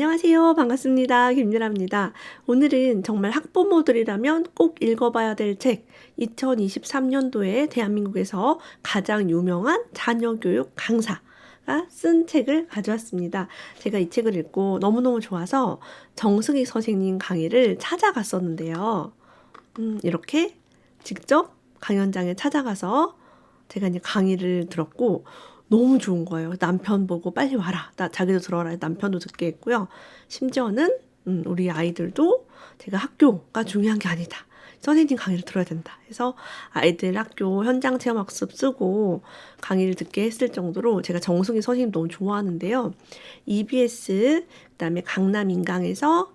안녕하세요. 반갑습니다. 김유라입니다. 오늘은 정말 학부모들이라면 꼭 읽어봐야 될 책, 2023년도에 대한민국에서 가장 유명한 자녀교육 강사가 쓴 책을 가져왔습니다. 제가 이 책을 읽고 너무너무 좋아서 정승희 선생님 강의를 찾아갔었는데요. 이렇게 직접 강연장에 찾아가서 제가 이제 강의를 들었고 너무 좋은 거예요. 남편 보고 빨리 와라. 자기도 들어라. 남편도 듣게 했고요. 심지어는 우리 아이들도 제가 학교가 중요한 게 아니다. 선생님 강의를 들어야 된다. 해서 아이들 학교 현장 체험 학습 쓰고 강의를 듣게 했을 정도로 제가 정승희 선생님 너무 좋아하는데요. EBS 그다음에 강남 인강에서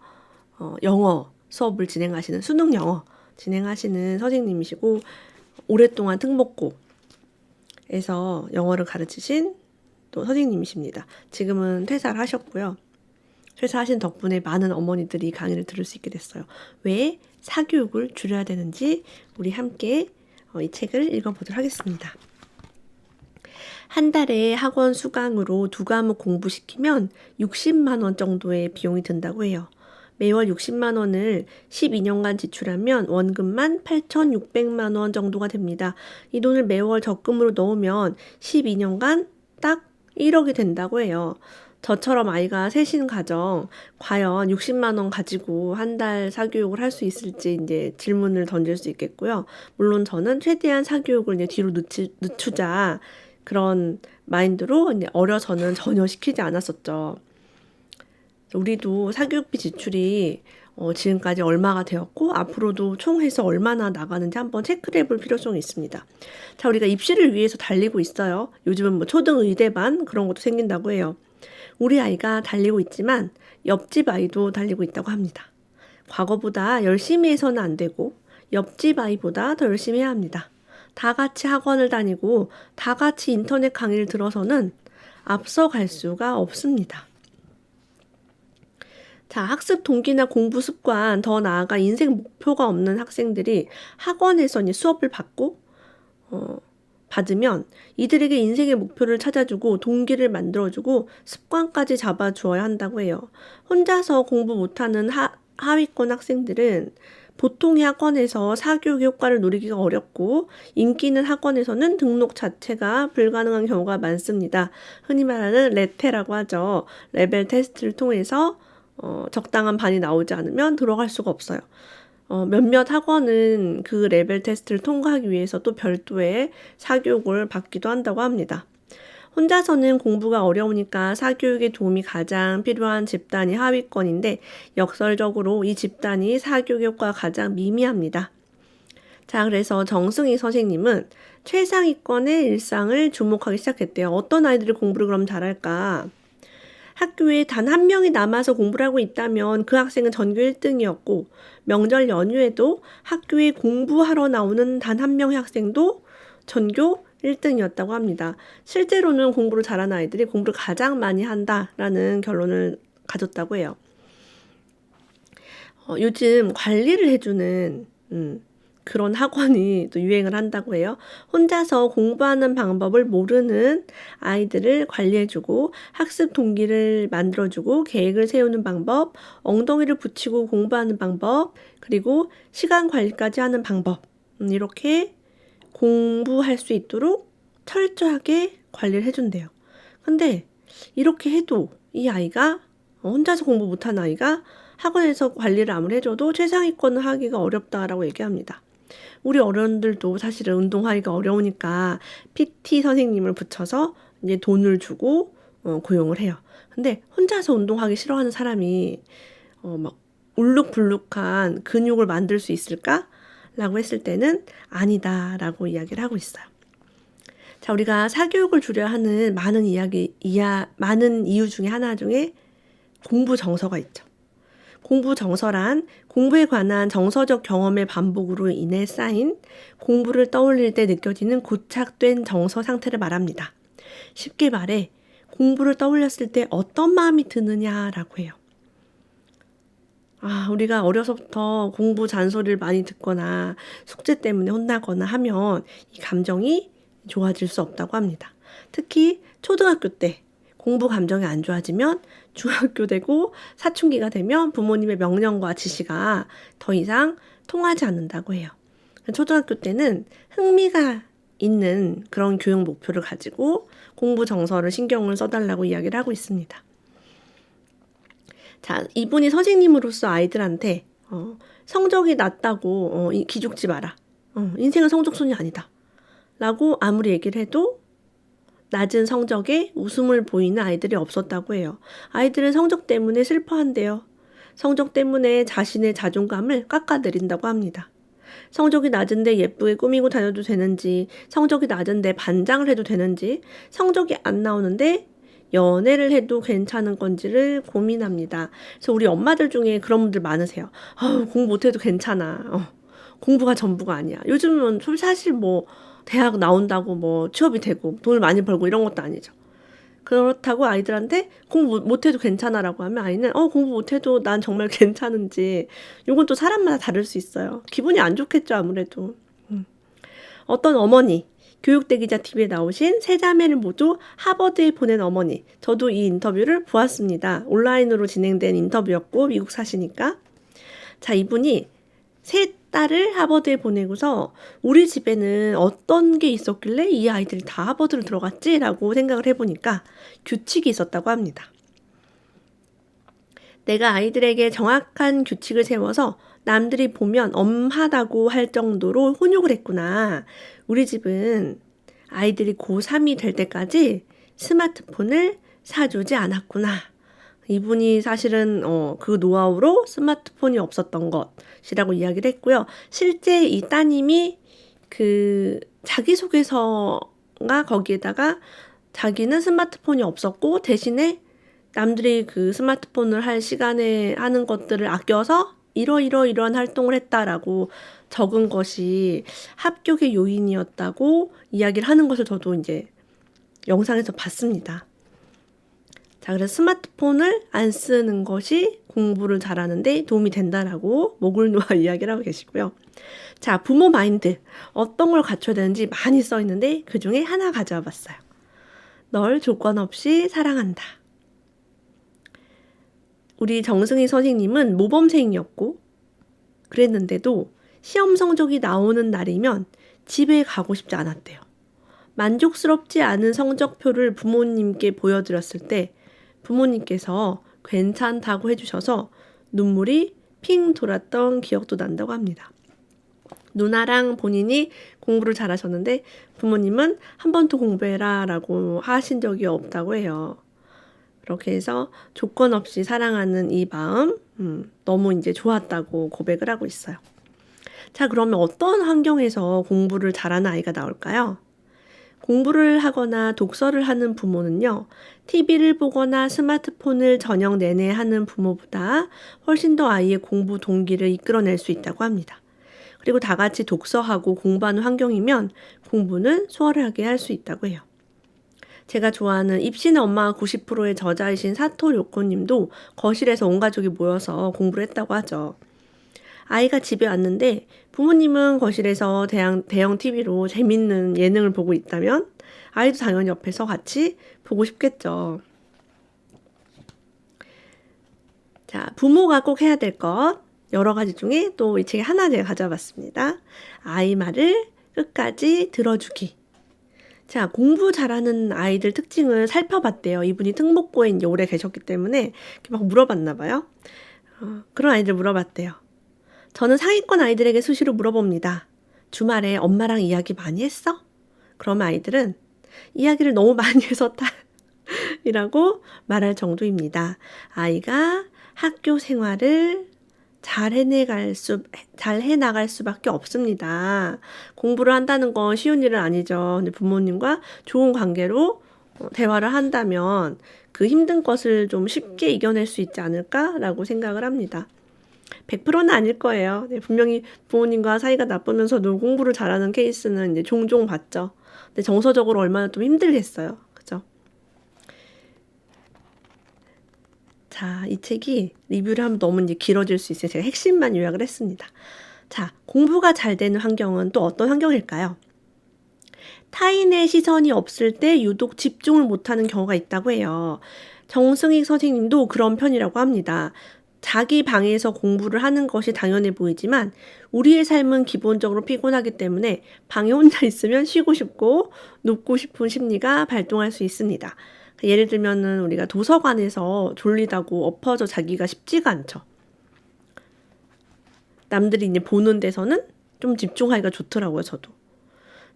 영어 수업을 진행하시는 수능 영어 진행하시는 선생님이시고 오랫동안 특목고에서 영어를 가르치신 또 선생님이십니다. 지금은 퇴사를 하셨고요. 퇴사하신 덕분에 많은 어머니들이 강의를 들을 수 있게 됐어요. 왜 사교육을 줄여야 되는지 우리 함께 이 책을 읽어보도록 하겠습니다. 한 달에 학원 수강으로 2과목 공부시키면 60만 원 정도의 비용이 든다고 해요. 매월 60만 원을 12년간 지출하면 원금만 8,600만 원 정도가 됩니다. 이 돈을 매월 적금으로 넣으면 12년간 딱 1억이 된다고 해요. 저처럼 아이가 셋인 가정, 과연 60만 원 가지고 한 달 사교육을 할 수 있을지 이제 질문을 던질 수 있겠고요. 물론 저는 최대한 사교육을 이제 뒤로 늦추자 그런 마인드로 이제 어려서는 전혀 시키지 않았었죠. 우리도 사교육비 지출이 지금까지 얼마가 되었고 앞으로도 총 해서 얼마나 나가는지 한번 체크를 해볼 필요성이 있습니다. 자, 우리가 입시를 위해서 달리고 있어요. 요즘은 뭐 초등의대반 그런 것도 생긴다고 해요. 우리 아이가 달리고 있지만 옆집 아이도 달리고 있다고 합니다. 과거보다 열심히 해서는 안 되고 옆집 아이보다 더 열심히 해야 합니다. 다 같이 학원을 다니고 다 같이 인터넷 강의를 들어서는 앞서갈 수가 없습니다. 자, 학습 동기나 공부 습관, 더 나아가 인생 목표가 없는 학생들이 학원에서 이제 수업을 받으면 이들에게 인생의 목표를 찾아주고 동기를 만들어주고 습관까지 잡아주어야 한다고 해요. 혼자서 공부 못하는 하위권 학생들은 보통의 학원에서 사교육 효과를 누리기가 어렵고 인기 있는 학원에서는 등록 자체가 불가능한 경우가 많습니다. 흔히 말하는 레테라고 하죠. 레벨 테스트를 통해서 적당한 반이 나오지 않으면 들어갈 수가 없어요. 몇몇 학원은 그 레벨 테스트를 통과하기 위해서 또 별도의 사교육을 받기도 한다고 합니다. 혼자서는 공부가 어려우니까 사교육의 도움이 가장 필요한 집단이 하위권인데 역설적으로 이 집단이 사교육 효과가 가장 미미합니다. 자, 그래서 정승희 선생님은 최상위권의 일상을 주목하기 시작했대요. 어떤 아이들이 공부를 그럼 잘할까? 학교에 단 한 명이 남아서 공부를 하고 있다면 그 학생은 전교 1등이었고 명절 연휴에도 학교에 공부하러 나오는 단 한 명의 학생도 전교 1등이었다고 합니다. 실제로는 공부를 잘하는 아이들이 공부를 가장 많이 한다라는 결론을 가졌다고 해요. 요즘 관리를 해주는 그런 학원이 또 유행을 한다고 해요. 혼자서 공부하는 방법을 모르는 아이들을 관리해주고 학습 동기를 만들어주고 계획을 세우는 방법, 엉덩이를 붙이고 공부하는 방법, 그리고 시간 관리까지 하는 방법 이렇게 공부할 수 있도록 철저하게 관리를 해준대요. 근데 이렇게 해도 이 아이가 혼자서 공부 못하는 아이가 학원에서 관리를 아무리 해줘도 최상위권을 하기가 어렵다라고 얘기합니다. 우리 어른들도 사실은 운동하기가 어려우니까 PT 선생님을 붙여서 이제 돈을 주고 고용을 해요. 근데 혼자서 운동하기 싫어하는 사람이 막 울룩불룩한 근육을 만들 수 있을까? 라고 했을 때는 아니다라고 이야기를 하고 있어요. 자, 우리가 사교육을 줄여야 하는 많은 이유 중에 하나 중에 공부 정서가 있죠. 공부 정서란 공부에 관한 정서적 경험의 반복으로 인해 쌓인 공부를 떠올릴 때 느껴지는 고착된 정서 상태를 말합니다. 쉽게 말해 공부를 떠올렸을 때 어떤 마음이 드느냐라고 해요. 우리가 어려서부터 공부 잔소리를 많이 듣거나 숙제 때문에 혼나거나 하면 이 감정이 좋아질 수 없다고 합니다. 특히 초등학교 때 공부 감정이 안 좋아지면 중학교 되고 사춘기가 되면 부모님의 명령과 지시가 더 이상 통하지 않는다고 해요. 초등학교 때는 흥미가 있는 그런 교육 목표를 가지고 공부 정서를 신경을 써달라고 이야기를 하고 있습니다. 자, 이분이 선생님으로서 아이들한테 성적이 낮다고 기죽지 마라. 인생은 성적순이 아니다. 라고 아무리 얘기를 해도 낮은 성적에 웃음을 보이는 아이들이 없었다고 해요. 아이들은 성적 때문에 슬퍼한대요. 성적 때문에 자신의 자존감을 깎아내린다고 합니다. 성적이 낮은데 예쁘게 꾸미고 다녀도 되는지, 성적이 낮은데 반장을 해도 되는지, 성적이 안 나오는데 연애를 해도 괜찮은 건지를 고민합니다. 그래서 우리 엄마들 중에 그런 분들 많으세요. 공부 못해도 괜찮아. 공부가 전부가 아니야. 요즘은 사실 뭐 대학 나온다고 뭐 취업이 되고 돈을 많이 벌고 이런 것도 아니죠. 그렇다고 아이들한테 공부 못해도 괜찮아라고 하면 아이는 공부 못해도 난 정말 괜찮은지, 이건 또 사람마다 다를 수 있어요. 기분이 안 좋겠죠, 아무래도. 어떤 어머니, 교육대기자 TV에 나오신 세 자매를 모두 하버드에 보낸 어머니, 저도 이 인터뷰를 보았습니다. 온라인으로 진행된 인터뷰였고 미국 사시니까. 자, 이분이 세 딸을 하버드에 보내고서 우리 집에는 어떤 게 있었길래 이 아이들이 다 하버드를 들어갔지? 라고 생각을 해보니까 규칙이 있었다고 합니다. 내가 아이들에게 정확한 규칙을 세워서 남들이 보면 엄하다고 할 정도로 훈육을 했구나. 우리 집은 아이들이 고3이 될 때까지 스마트폰을 사주지 않았구나. 이분이 사실은 그 노하우로 스마트폰이 없었던 것이라고 이야기를 했고요. 실제 이 따님이 그 자기소개서가 거기에다가 자기는 스마트폰이 없었고 대신에 남들이 그 스마트폰을 할 시간에 하는 것들을 아껴서 이러한 활동을 했다라고 적은 것이 합격의 요인이었다고 이야기를 하는 것을 저도 이제 영상에서 봤습니다. 자, 그래서 스마트폰을 안 쓰는 것이 공부를 잘하는데 도움이 된다라고 목을 놓아 이야기를 하고 계시고요. 자, 부모 마인드. 어떤 걸 갖춰야 되는지 많이 써 있는데 그 중에 하나 가져와 봤어요. 널 조건 없이 사랑한다. 우리 정승희 선생님은 모범생이었고 그랬는데도 시험 성적이 나오는 날이면 집에 가고 싶지 않았대요. 만족스럽지 않은 성적표를 부모님께 보여드렸을 때 부모님께서 괜찮다고 해주셔서 눈물이 핑 돌았던 기억도 난다고 합니다. 누나랑 본인이 공부를 잘하셨는데 부모님은 한 번 더 공부해라 라고 하신 적이 없다고 해요. 그렇게 해서 조건 없이 사랑하는 이 마음 너무 이제 좋았다고 고백을 하고 있어요. 자, 그러면 어떤 환경에서 공부를 잘하는 아이가 나올까요? 공부를 하거나 독서를 하는 부모는요, TV를 보거나 스마트폰을 저녁 내내 하는 부모보다 훨씬 더 아이의 공부 동기를 이끌어낼 수 있다고 합니다. 그리고 다 같이 독서하고 공부하는 환경이면 공부는 수월하게 할 수 있다고 해요. 제가 좋아하는 입시는 엄마가 90%의 저자이신 사토 요코님도 거실에서 온 가족이 모여서 공부를 했다고 하죠. 아이가 집에 왔는데 부모님은 거실에서 대형 TV로 재밌는 예능을 보고 있다면 아이도 당연히 옆에서 같이 보고 싶겠죠. 자, 부모가 꼭 해야 될 것 여러 가지 중에 또 이 책에 하나 제가 가져왔습니다. 아이 말을 끝까지 들어주기. 자, 공부 잘하는 아이들 특징을 살펴봤대요. 이분이 특목고에 이제 오래 계셨기 때문에 이렇게 막 물어봤나 봐요. 그런 아이들 물어봤대요. 저는 상위권 아이들에게 수시로 물어봅니다. 주말에 엄마랑 이야기 많이 했어? 그러면 아이들은 이야기를 너무 많이 해서 이라고 말할 정도입니다. 아이가 학교 생활을 잘 해나갈 수밖에 없습니다. 공부를 한다는 건 쉬운 일은 아니죠. 근데 부모님과 좋은 관계로 대화를 한다면 그 힘든 것을 좀 쉽게 이겨낼 수 있지 않을까라고 생각을 합니다. 100%는 아닐 거예요. 네, 분명히 부모님과 사이가 나쁘면서도 공부를 잘하는 케이스는 이제 종종 봤죠. 근데 정서적으로 얼마나 좀 힘들겠어요. 그죠? 자, 이 책이 리뷰를 하면 너무 이제 길어질 수 있어요. 제가 핵심만 요약을 했습니다. 자, 공부가 잘 되는 환경은 또 어떤 환경일까요? 타인의 시선이 없을 때 유독 집중을 못하는 경우가 있다고 해요. 정승익 선생님도 그런 편이라고 합니다. 자기 방에서 공부를 하는 것이 당연해 보이지만 우리의 삶은 기본적으로 피곤하기 때문에 방에 혼자 있으면 쉬고 싶고 눕고 싶은 심리가 발동할 수 있습니다. 예를 들면은 우리가 도서관에서 졸리다고 엎어져 자기가 쉽지가 않죠. 남들이 이제 보는 데서는 좀 집중하기가 좋더라고요, 저도.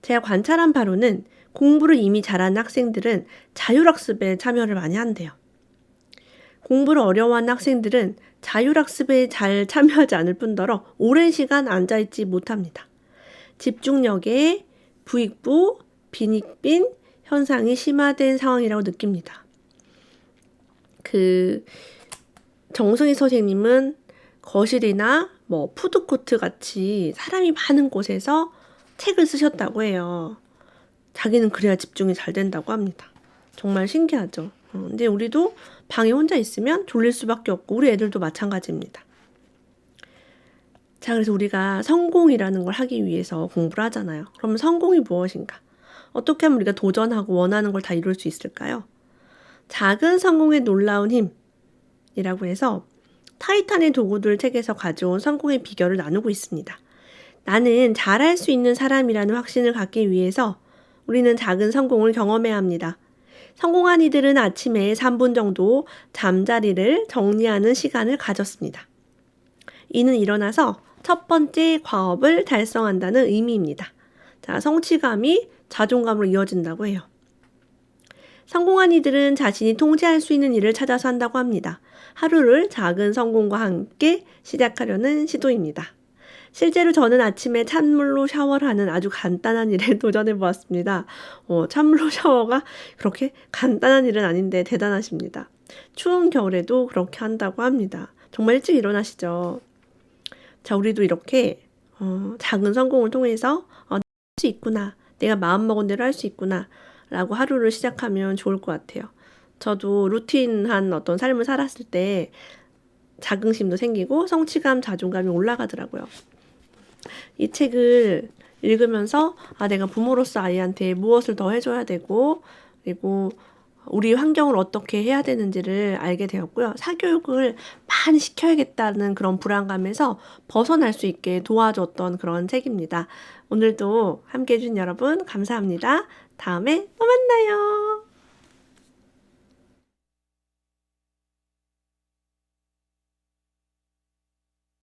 제가 관찰한 바로는 공부를 이미 잘하는 학생들은 자율학습에 참여를 많이 한대요. 공부를 어려워하는 학생들은 자율학습에 잘 참여하지 않을 뿐더러 오랜 시간 앉아있지 못합니다. 집중력에 부익부, 빈익빈 현상이 심화된 상황이라고 느낍니다. 정승희 선생님은 거실이나 푸드코트 같이 사람이 많은 곳에서 책을 쓰셨다고 해요. 자기는 그래야 집중이 잘 된다고 합니다. 정말 신기하죠. 근데 우리도 방에 혼자 있으면 졸릴 수밖에 없고 우리 애들도 마찬가지입니다. 자, 그래서 우리가 성공이라는 걸 하기 위해서 공부를 하잖아요. 그러면 성공이 무엇인가? 어떻게 하면 우리가 도전하고 원하는 걸 다 이룰 수 있을까요? 작은 성공의 놀라운 힘이라고 해서 타이탄의 도구들 책에서 가져온 성공의 비결을 나누고 있습니다. 나는 잘할 수 있는 사람이라는 확신을 갖기 위해서 우리는 작은 성공을 경험해야 합니다. 성공한 이들은 아침에 3분 정도 잠자리를 정리하는 시간을 가졌습니다. 이는 일어나서 첫 번째 과업을 달성한다는 의미입니다. 자, 성취감이 자존감으로 이어진다고 해요. 성공한 이들은 자신이 통제할 수 있는 일을 찾아서 한다고 합니다. 하루를 작은 성공과 함께 시작하려는 시도입니다. 실제로 저는 아침에 찬물로 샤워를 하는 아주 간단한 일에 도전해 보았습니다. 찬물로 샤워가 그렇게 간단한 일은 아닌데 대단하십니다. 추운 겨울에도 그렇게 한다고 합니다. 정말 일찍 일어나시죠. 자, 우리도 이렇게 작은 성공을 통해서 할 수 있구나. 내가 마음먹은 대로 할 수 있구나. 라고 하루를 시작하면 좋을 것 같아요. 저도 루틴한 어떤 삶을 살았을 때 자긍심도 생기고 성취감, 자존감이 올라가더라고요. 이 책을 읽으면서 내가 부모로서 아이한테 무엇을 더 해줘야 되고 그리고 우리 환경을 어떻게 해야 되는지를 알게 되었고요. 사교육을 많이 시켜야겠다는 그런 불안감에서 벗어날 수 있게 도와줬던 그런 책입니다. 오늘도 함께해 주신 여러분 감사합니다. 다음에 또 만나요.